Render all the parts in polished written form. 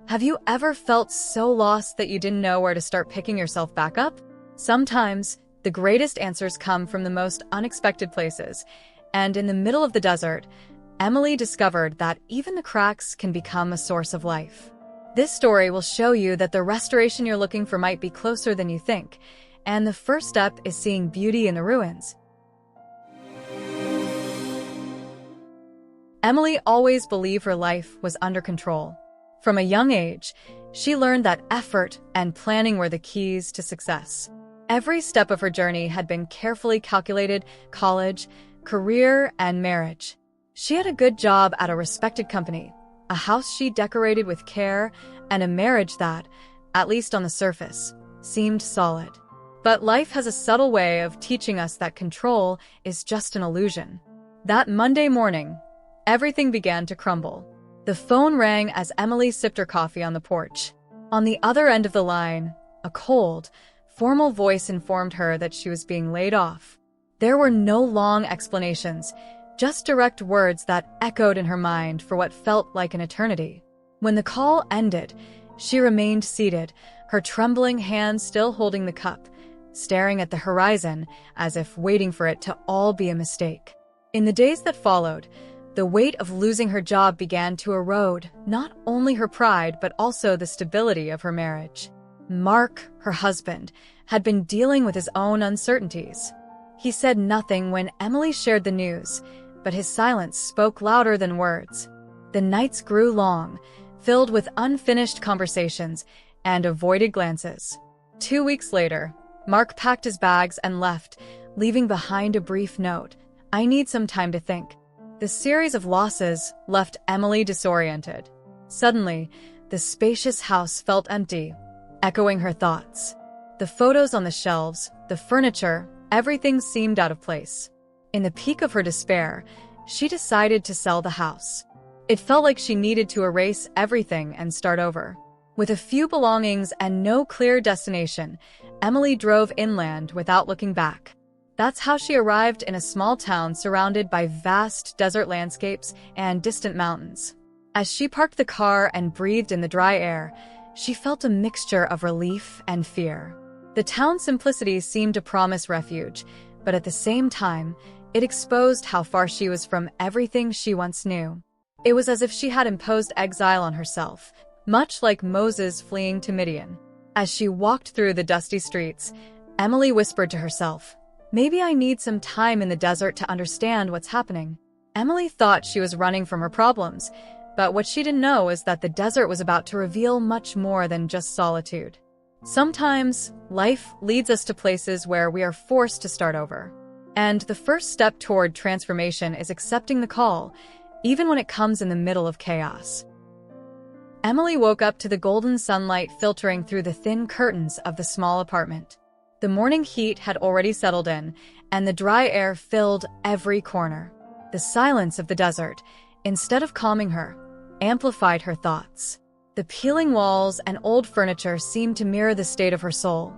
Have you ever felt so lost that you didn't know where to start picking yourself back up? Sometimes, the greatest answers come from the most unexpected places, and in the middle of the desert, Emily discovered that even the cracks can become a source of life. This story will show you that the restoration you're looking for might be closer than you think, and the first step is seeing beauty in the ruins. Emily always believed her life was under control. From a young age, she learned that effort and planning were the keys to success. Every step of her journey had been carefully calculated: college, career, and marriage. She had a good job at a respected company, a house she decorated with care, and a marriage that, at least on the surface, seemed solid. But life has a subtle way of teaching us that control is just an illusion. That Monday morning, everything began to crumble. The phone rang as Emily sipped her coffee on the porch. On the other end of the line, a cold, formal voice informed her that she was being laid off. There were no long explanations, just direct words that echoed in her mind for what felt like an eternity. When the call ended, she remained seated, her trembling hands still holding the cup, staring at the horizon as if waiting for it to all be a mistake. In the days that followed, the weight of losing her job began to erode not only her pride but also the stability of her marriage. Mark, her husband, had been dealing with his own uncertainties. He said nothing when Emily shared the news, but his silence spoke louder than words. The nights grew long, filled with unfinished conversations and avoided glances. 2 weeks later, Mark packed his bags and left, leaving behind a brief note: "I need some time to think." The series of losses left Emily disoriented. Suddenly, the spacious house felt empty, echoing her thoughts. The photos on the shelves, the furniture, everything seemed out of place. In the peak of her despair, she decided to sell the house. It felt like she needed to erase everything and start over. With a few belongings and no clear destination, Emily drove inland without looking back. That's how she arrived in a small town surrounded by vast desert landscapes and distant mountains. As she parked the car and breathed in the dry air, she felt a mixture of relief and fear. The town's simplicity seemed to promise refuge, but at the same time, it exposed how far she was from everything she once knew. It was as if she had imposed exile on herself, much like Moses fleeing to Midian. As she walked through the dusty streets, Emily whispered to herself, "Maybe I need some time in the desert to understand what's happening." Emily thought she was running from her problems, but what she didn't know is that the desert was about to reveal much more than just solitude. Sometimes, life leads us to places where we are forced to start over. And the first step toward transformation is accepting the call, even when it comes in the middle of chaos. Emily woke up to the golden sunlight filtering through the thin curtains of the small apartment. The morning heat had already settled in, and the dry air filled every corner. The silence of the desert, instead of calming her, amplified her thoughts. The peeling walls and old furniture seemed to mirror the state of her soul,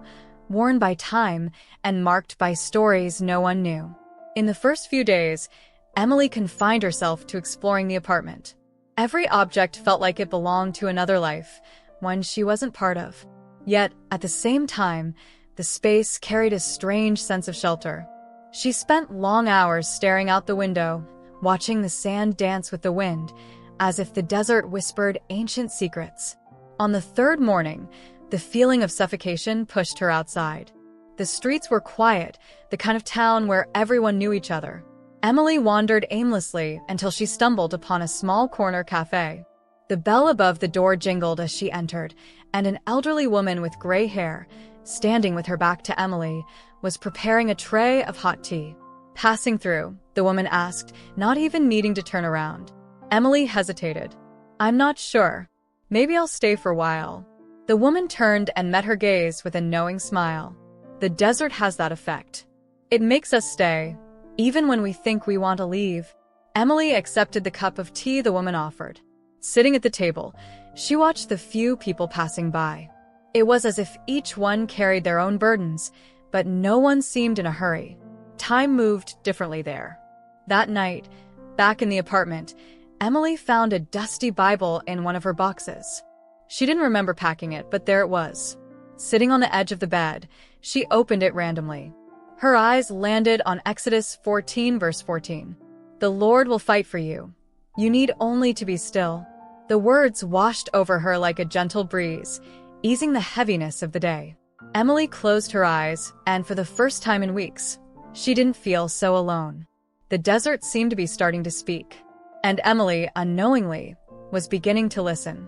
worn by time and marked by stories no one knew. In the first few days, Emily confined herself to exploring the apartment. Every object felt like it belonged to another life, one she wasn't part of. Yet, at the same time, the space carried a strange sense of shelter. She spent long hours staring out the window, watching the sand dance with the wind, as if the desert whispered ancient secrets. On the third morning, the feeling of suffocation pushed her outside. The streets were quiet, the kind of town where everyone knew each other. Emily wandered aimlessly until she stumbled upon a small corner cafe. The bell above the door jingled as she entered, and an elderly woman with gray hair, standing with her back to Emily, was preparing a tray of hot tea. Passing through, the woman asked, not even needing to turn around. Emily hesitated. "I'm not sure. Maybe I'll stay for a while." The woman turned and met her gaze with a knowing smile. The desert has that effect. It makes us stay, even when we think we want to leave. Emily accepted the cup of tea the woman offered. Sitting at the table, she watched the few people passing by. It was as if each one carried their own burdens, but no one seemed in a hurry. Time moved differently there. That night, back in the apartment, Emily found a dusty Bible in one of her boxes. She didn't remember packing it, but there it was. Sitting on the edge of the bed, she opened it randomly. Her eyes landed on Exodus 14 verse 14. "The Lord will fight for you. You need only to be still." The words washed over her like a gentle breeze, easing the heaviness of the day. Emily closed her eyes, and for the first time in weeks, she didn't feel so alone. The desert seemed to be starting to speak, and Emily, unknowingly, was beginning to listen.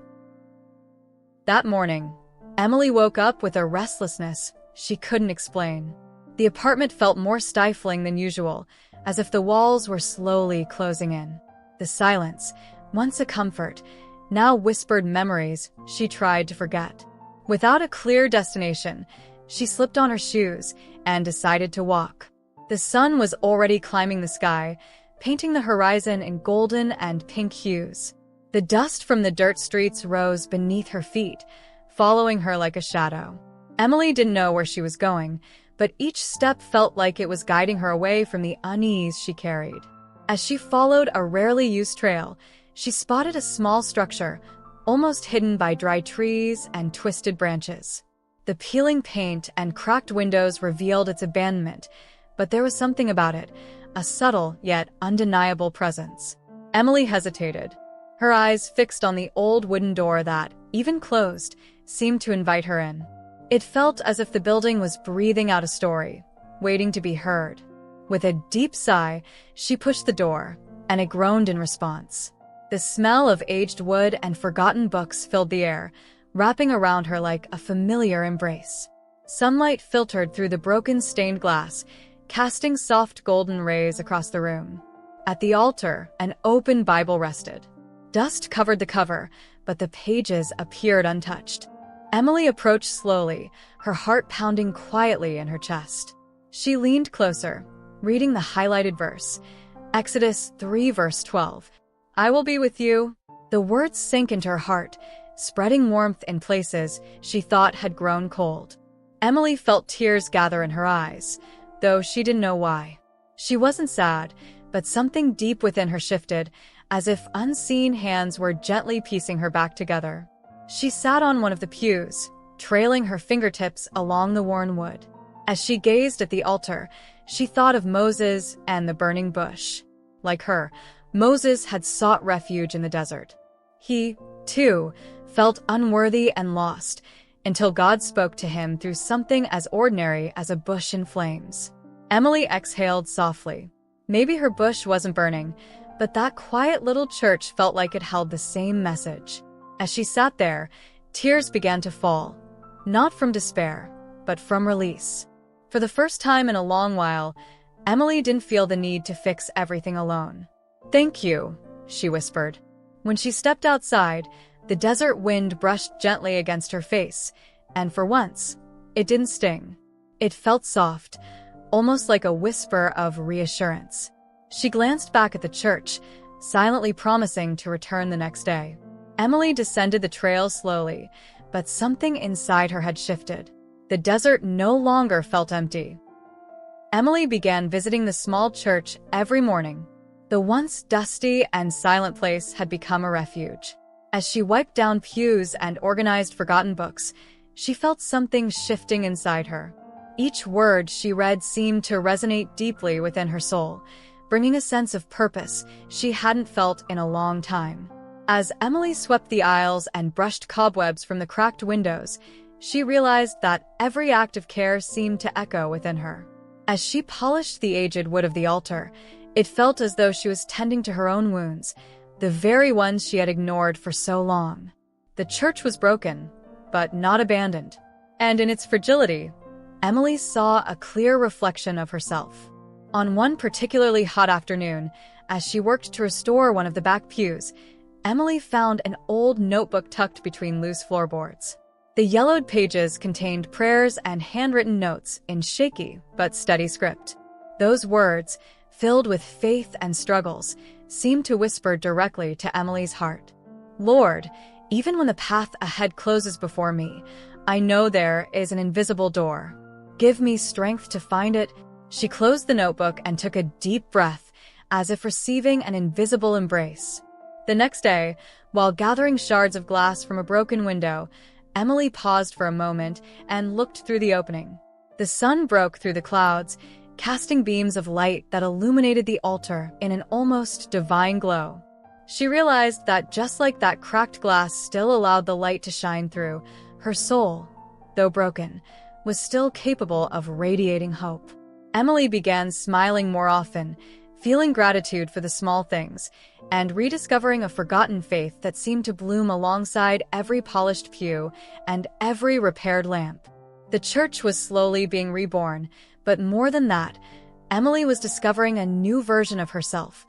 That morning, Emily woke up with a restlessness she couldn't explain. The apartment felt more stifling than usual, as if the walls were slowly closing in. The silence, once a comfort, now whispered memories she tried to forget. Without a clear destination, she slipped on her shoes and decided to walk. The sun was already climbing the sky, painting the horizon in golden and pink hues. The dust from the dirt streets rose beneath her feet, following her like a shadow. Emily didn't know where she was going, but each step felt like it was guiding her away from the unease she carried. As she followed a rarely used trail, she spotted a small structure, almost hidden by dry trees and twisted branches. The peeling paint and cracked windows revealed its abandonment, but there was something about it, a subtle yet undeniable presence. Emily hesitated, her eyes fixed on the old wooden door that, even closed, seemed to invite her in. It felt as if the building was breathing out a story, waiting to be heard. With a deep sigh, she pushed the door, and it groaned in response. The smell of aged wood and forgotten books filled the air, wrapping around her like a familiar embrace. Sunlight filtered through the broken stained glass, casting soft golden rays across the room. At the altar, an open Bible rested. Dust covered the cover, but the pages appeared untouched. Emily approached slowly, her heart pounding quietly in her chest. She leaned closer, reading the highlighted verse, Exodus 3 verse 12. "I will be with you." The words sank into her heart, spreading warmth in places she thought had grown cold. Emily felt tears gather in her eyes, though she didn't know why. She wasn't sad, but something deep within her shifted, as if unseen hands were gently piecing her back together. She sat on one of the pews, trailing her fingertips along the worn wood. As she gazed at the altar, she thought of Moses and the burning bush. Like her, Moses had sought refuge in the desert. He, too, felt unworthy and lost, until God spoke to him through something as ordinary as a bush in flames. Emily exhaled softly. Maybe her bush wasn't burning, but that quiet little church felt like it held the same message. As she sat there, tears began to fall, not from despair, but from release. For the first time in a long while, Emily didn't feel the need to fix everything alone. "Thank you," she whispered. When she stepped outside, the desert wind brushed gently against her face, and for once, it didn't sting. It felt soft, almost like a whisper of reassurance. She glanced back at the church, silently promising to return the next day. Emily descended the trail slowly, but something inside her had shifted. The desert no longer felt empty. Emily began visiting the small church every morning. The once dusty and silent place had become a refuge. As she wiped down pews and organized forgotten books, she felt something shifting inside her. Each word she read seemed to resonate deeply within her soul, bringing a sense of purpose she hadn't felt in a long time. As Emily swept the aisles and brushed cobwebs from the cracked windows, she realized that every act of care seemed to echo within her. As she polished the aged wood of the altar, it felt as though she was tending to her own wounds, the very ones she had ignored for so long. The church was broken, but not abandoned. And in its fragility, Emily saw a clear reflection of herself. On one particularly hot afternoon, as she worked to restore one of the back pews, Emily found an old notebook tucked between loose floorboards. The yellowed pages contained prayers and handwritten notes in shaky but steady script. Those words, filled with faith and struggles, seemed to whisper directly to Emily's heart. "Lord, even when the path ahead closes before me, I know there is an invisible door. Give me strength to find it." She closed the notebook and took a deep breath, as if receiving an invisible embrace. The next day, while gathering shards of glass from a broken window, Emily paused for a moment and looked through the opening. The sun broke through the clouds, casting beams of light that illuminated the altar in an almost divine glow. She realized that just like that cracked glass still allowed the light to shine through, her soul, though broken, was still capable of radiating hope. Emily began smiling more often, feeling gratitude for the small things, and rediscovering a forgotten faith that seemed to bloom alongside every polished pew and every repaired lamp. The church was slowly being reborn, but more than that, Emily was discovering a new version of herself,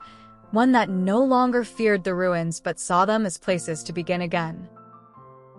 one that no longer feared the ruins but saw them as places to begin again.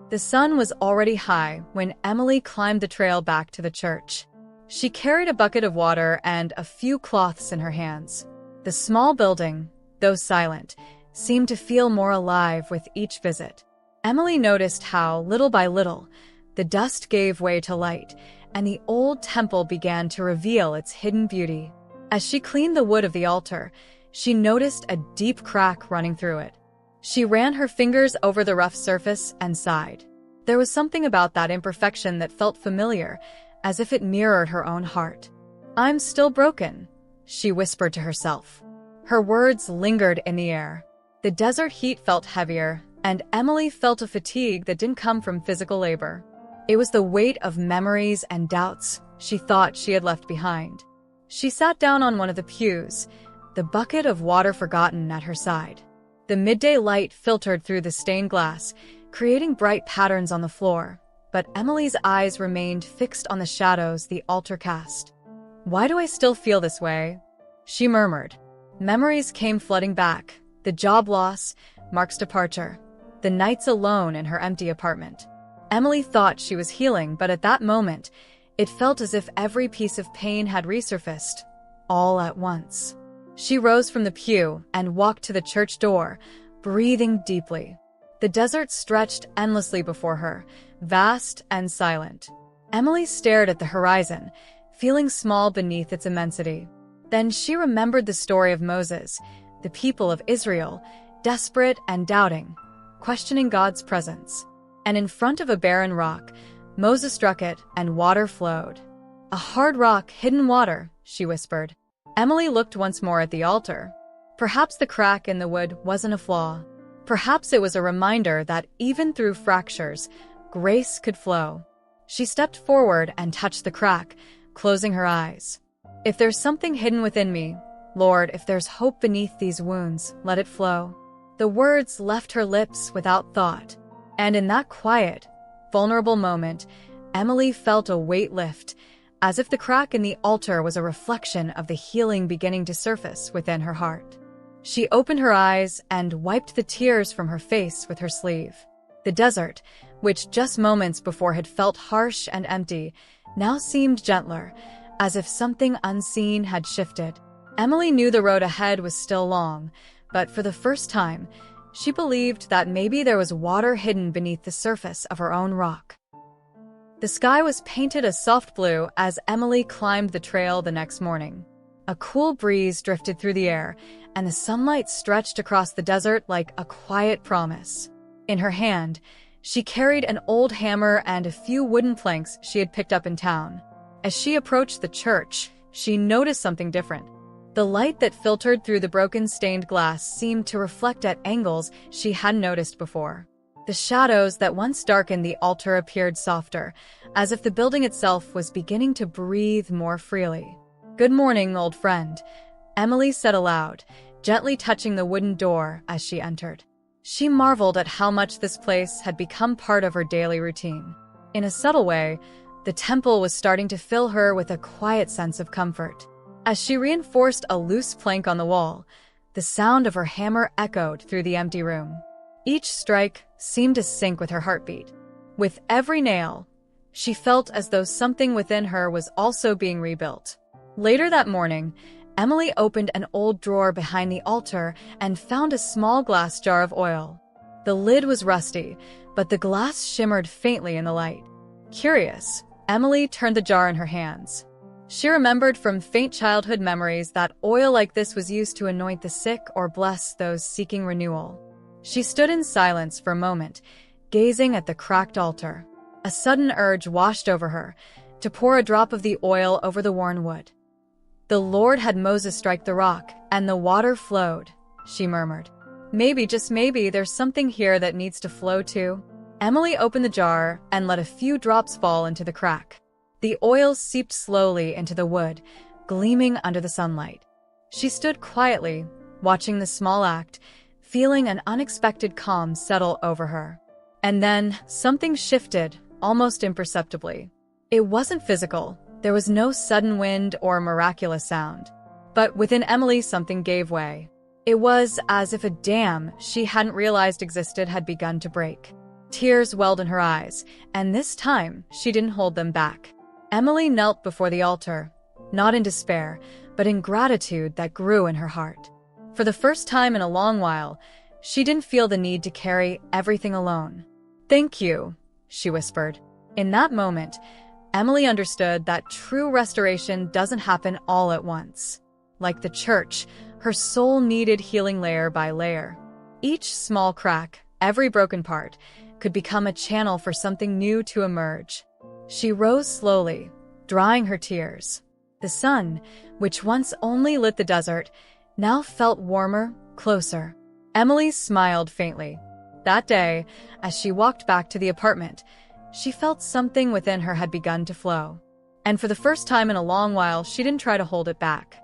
The sun was already high when Emily climbed the trail back to the church. She carried a bucket of water and a few cloths in her hands. The small building, though silent, seemed to feel more alive with each visit. Emily noticed how, little by little, the dust gave way to light, and the old temple began to reveal its hidden beauty. As she cleaned the wood of the altar, she noticed a deep crack running through it. She ran her fingers over the rough surface and sighed. There was something about that imperfection that felt familiar, as if it mirrored her own heart. "I'm still broken," she whispered to herself. Her words lingered in the air. The desert heat felt heavier, and Emily felt a fatigue that didn't come from physical labor. It was the weight of memories and doubts she thought she had left behind. She sat down on one of the pews, the bucket of water forgotten at her side. The midday light filtered through the stained glass, creating bright patterns on the floor, but Emily's eyes remained fixed on the shadows the altar cast. "Why do I still feel this way?" she murmured. Memories came flooding back: the job loss, Mark's departure, the nights alone in her empty apartment. Emily thought she was healing, but at that moment, it felt as if every piece of pain had resurfaced, all at once. She rose from the pew and walked to the church door, breathing deeply. The desert stretched endlessly before her, vast and silent. Emily stared at the horizon, feeling small beneath its immensity. Then she remembered the story of Moses, the people of Israel, desperate and doubting, questioning God's presence. And in front of a barren rock, Moses struck it and water flowed. "A hard rock, hidden water," she whispered. Emily looked once more at the altar. Perhaps the crack in the wood wasn't a flaw. Perhaps it was a reminder that even through fractures, grace could flow. She stepped forward and touched the crack, closing her eyes. "If there's something hidden within me, Lord, if there's hope beneath these wounds, let it flow." The words left her lips without thought. And in that quiet, vulnerable moment, Emily felt a weight lift, as if the crack in the altar was a reflection of the healing beginning to surface within her heart. She opened her eyes and wiped the tears from her face with her sleeve. The desert, which just moments before had felt harsh and empty, now seemed gentler, as if something unseen had shifted. Emily knew the road ahead was still long, but for the first time, she believed that maybe there was water hidden beneath the surface of her own rock. The sky was painted a soft blue as Emily climbed the trail the next morning. A cool breeze drifted through the air, and the sunlight stretched across the desert like a quiet promise. In her hand, she carried an old hammer and a few wooden planks she had picked up in town. As she approached the church, she noticed something different. The light that filtered through the broken stained glass seemed to reflect at angles she hadn't noticed before. The shadows that once darkened the altar appeared softer, as if the building itself was beginning to breathe more freely. "Good morning, old friend," Emily said aloud, gently touching the wooden door as she entered. She marveled at how much this place had become part of her daily routine. In a subtle way, the temple was starting to fill her with a quiet sense of comfort. As she reinforced a loose plank on the wall, the sound of her hammer echoed through the empty room. Each strike seemed to sync with her heartbeat. With every nail, she felt as though something within her was also being rebuilt. Later that morning, Emily opened an old drawer behind the altar and found a small glass jar of oil. The lid was rusty, but the glass shimmered faintly in the light. Curious, Emily turned the jar in her hands. She remembered from faint childhood memories that oil like this was used to anoint the sick or bless those seeking renewal. She stood in silence for a moment, gazing at the cracked altar. A sudden urge washed over her, to pour a drop of the oil over the worn wood. "The Lord had Moses strike the rock, and the water flowed," she murmured. "Maybe, just maybe, there's something here that needs to flow too." Emily opened the jar and let a few drops fall into the crack. The oil seeped slowly into the wood, gleaming under the sunlight. She stood quietly, watching the small act, feeling an unexpected calm settle over her. And then, something shifted, almost imperceptibly. It wasn't physical. There was no sudden wind or miraculous sound. But within Emily, something gave way. It was as if a dam she hadn't realized existed had begun to break. Tears welled in her eyes, and this time she didn't hold them back. Emily knelt before the altar, not in despair, but in gratitude that grew in her heart. For the first time in a long while, she didn't feel the need to carry everything alone. "Thank you," she whispered. In that moment, Emily understood that true restoration doesn't happen all at once. Like the church, her soul needed healing layer by layer. Each small crack, every broken part, could become a channel for something new to emerge. She rose slowly, drying her tears. The sun, which once only lit the desert, now felt warmer, closer. Emily smiled faintly. That day, as she walked back to the apartment, she felt something within her had begun to flow. And for the first time in a long while, she didn't try to hold it back.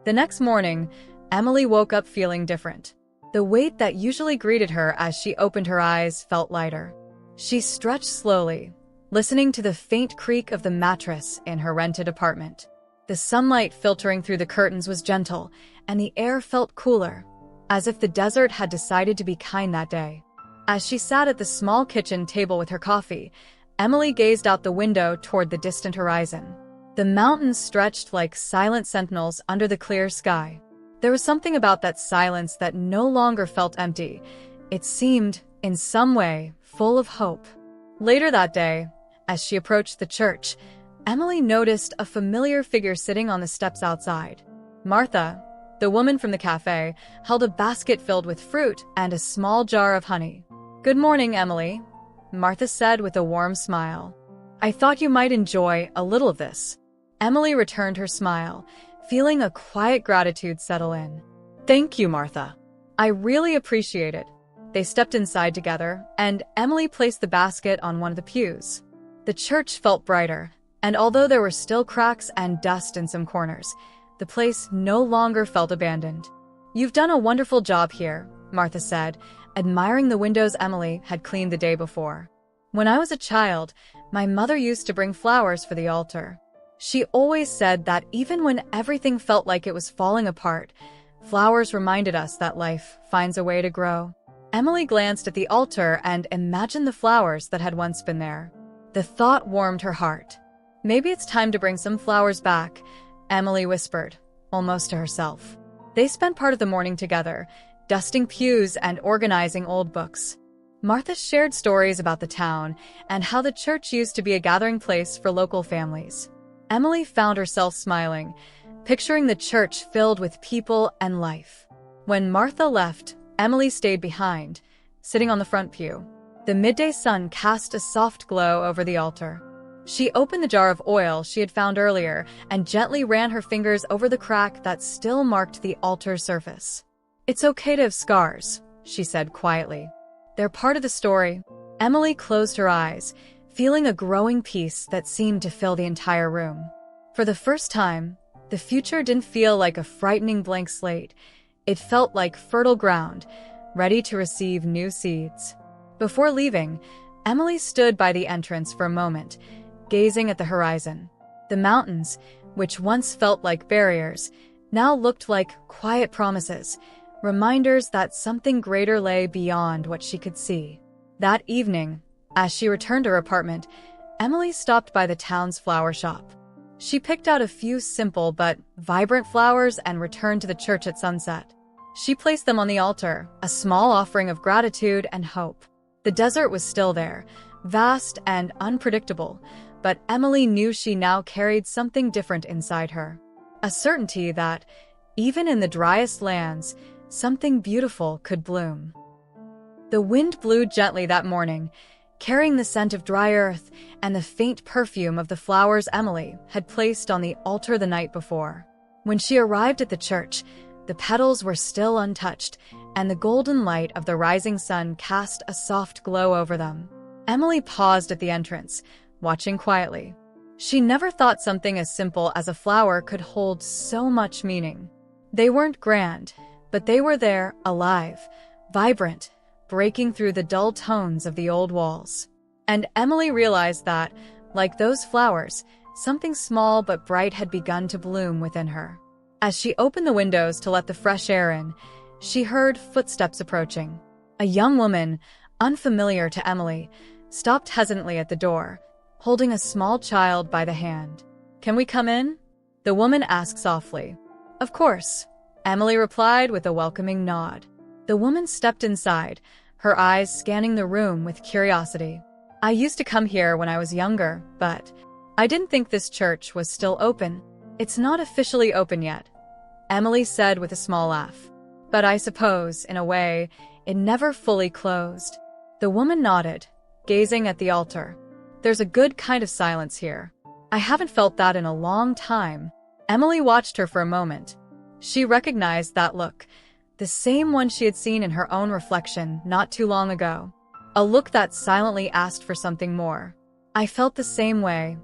The next morning, Emily woke up feeling different. The weight that usually greeted her as she opened her eyes felt lighter. She stretched slowly, listening to the faint creak of the mattress in her rented apartment. The sunlight filtering through the curtains was gentle, and the air felt cooler, as if the desert had decided to be kind that day. As she sat at the small kitchen table with her coffee, Emily gazed out the window toward the distant horizon. The mountains stretched like silent sentinels under the clear sky. There was something about that silence that no longer felt empty. It seemed, in some way, full of hope. Later that day, as she approached the church, Emily noticed a familiar figure sitting on the steps outside. Martha, the woman from the cafe, held a basket filled with fruit and a small jar of honey. "Good morning, Emily," Martha said with a warm smile. "I thought you might enjoy a little of this." Emily returned her smile, feeling a quiet gratitude settle in. "Thank you, Martha. I really appreciate it." They stepped inside together, and Emily placed the basket on one of the pews. The church felt brighter, and although there were still cracks and dust in some corners, the place no longer felt abandoned. "You've done a wonderful job here," Martha said, admiring the windows Emily had cleaned the day before. "When I was a child, my mother used to bring flowers for the altar. She always said that even when everything felt like it was falling apart, flowers reminded us that life finds a way to grow." Emily glanced at the altar and imagined the flowers that had once been there. The thought warmed her heart. "Maybe it's time to bring some flowers back," Emily whispered, almost to herself. They spent part of the morning together, dusting pews and organizing old books. Martha shared stories about the town and how the church used to be a gathering place for local families. Emily found herself smiling, picturing the church filled with people and life. When Martha left, Emily stayed behind, sitting on the front pew. The midday sun cast a soft glow over the altar. She opened the jar of oil she had found earlier and gently ran her fingers over the crack that still marked the altar's surface. "It's okay to have scars," she said quietly. "They're part of the story." Emily closed her eyes, feeling a growing peace that seemed to fill the entire room. For the first time, the future didn't feel like a frightening blank slate. It felt like fertile ground, ready to receive new seeds. Before leaving, Emily stood by the entrance for a moment, gazing at the horizon. The mountains, which once felt like barriers, now looked like quiet promises, reminders that something greater lay beyond what she could see. That evening, as she returned to her apartment, Emily stopped by the town's flower shop. She picked out a few simple but vibrant flowers and returned to the church at sunset. She placed them on the altar, a small offering of gratitude and hope. The desert was still there, vast and unpredictable, but Emily knew she now carried something different inside her. A certainty that, even in the driest lands, something beautiful could bloom. The wind blew gently that morning, carrying the scent of dry earth and the faint perfume of the flowers Emily had placed on the altar the night before. When she arrived at the church, the petals were still untouched, and the golden light of the rising sun cast a soft glow over them. Emily paused at the entrance, watching quietly. She never thought something as simple as a flower could hold so much meaning. They weren't grand, but they were there, alive, vibrant, breaking through the dull tones of the old walls. And Emily realized that, like those flowers, something small but bright had begun to bloom within her. As she opened the windows to let the fresh air in, she heard footsteps approaching. A young woman, unfamiliar to Emily, stopped hesitantly at the door, holding a small child by the hand. "Can we come in?" the woman asked softly. "Of course," Emily replied with a welcoming nod. The woman stepped inside, her eyes scanning the room with curiosity. "I used to come here when I was younger, but I didn't think this church was still open." "It's not officially open yet," Emily said with a small laugh. "But I suppose, in a way, it never fully closed." The woman nodded, gazing at the altar. "There's a good kind of silence here. I haven't felt that in a long time." Emily watched her for a moment. She recognized that look, the same one she had seen in her own reflection not too long ago. A look that silently asked for something more. "I felt the same way,"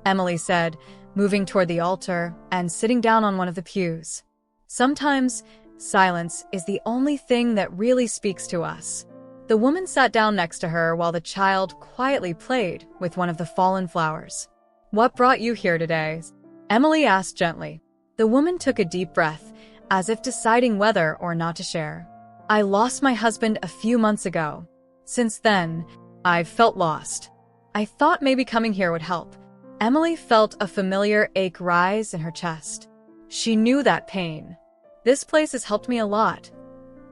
Emily said, moving toward the altar and sitting down on one of the pews. "Sometimes, silence is the only thing that really speaks to us." The woman sat down next to her while the child quietly played with one of the fallen flowers. "What brought you here today?" Emily asked gently. The woman took a deep breath, as if deciding whether or not to share. "I lost my husband a few months ago. Since then, I've felt lost. I thought maybe coming here would help." Emily felt a familiar ache rise in her chest. She knew that pain. "This place has helped me a lot,"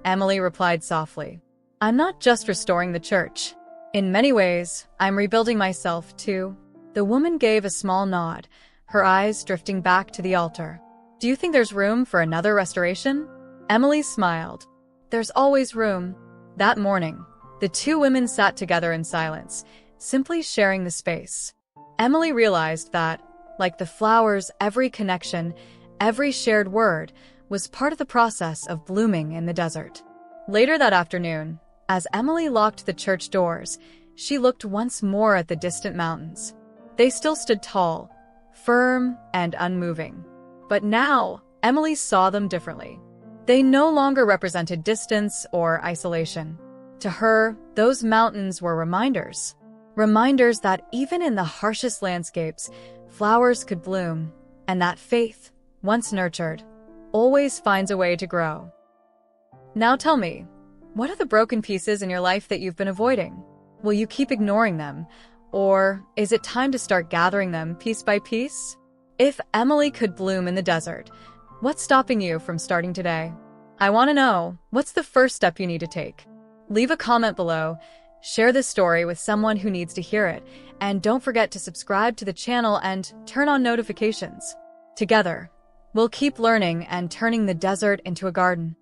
Emily replied softly. "I'm not just restoring the church. In many ways, I'm rebuilding myself, too." The woman gave a small nod, her eyes drifting back to the altar. "Do you think there's room for another restoration?" Emily smiled. "There's always room." That morning, the two women sat together in silence, simply sharing the space. Emily realized that, like the flowers, every connection, every shared word, was part of the process of blooming in the desert. Later that afternoon, as Emily locked the church doors, she looked once more at the distant mountains. They still stood tall, firm, and unmoving. But now, Emily saw them differently. They no longer represented distance or isolation. To her, those mountains were reminders. Reminders that even in the harshest landscapes, flowers could bloom, and that faith, once nurtured, always finds a way to grow. Now tell me, what are the broken pieces in your life that you've been avoiding? Will you keep ignoring them? Or is it time to start gathering them piece by piece? If Emily could bloom in the desert, what's stopping you from starting today? I want to know, what's the first step you need to take? Leave a comment below, share this story with someone who needs to hear it, and don't forget to subscribe to the channel and turn on notifications. Together, we'll keep learning and turning the desert into a garden.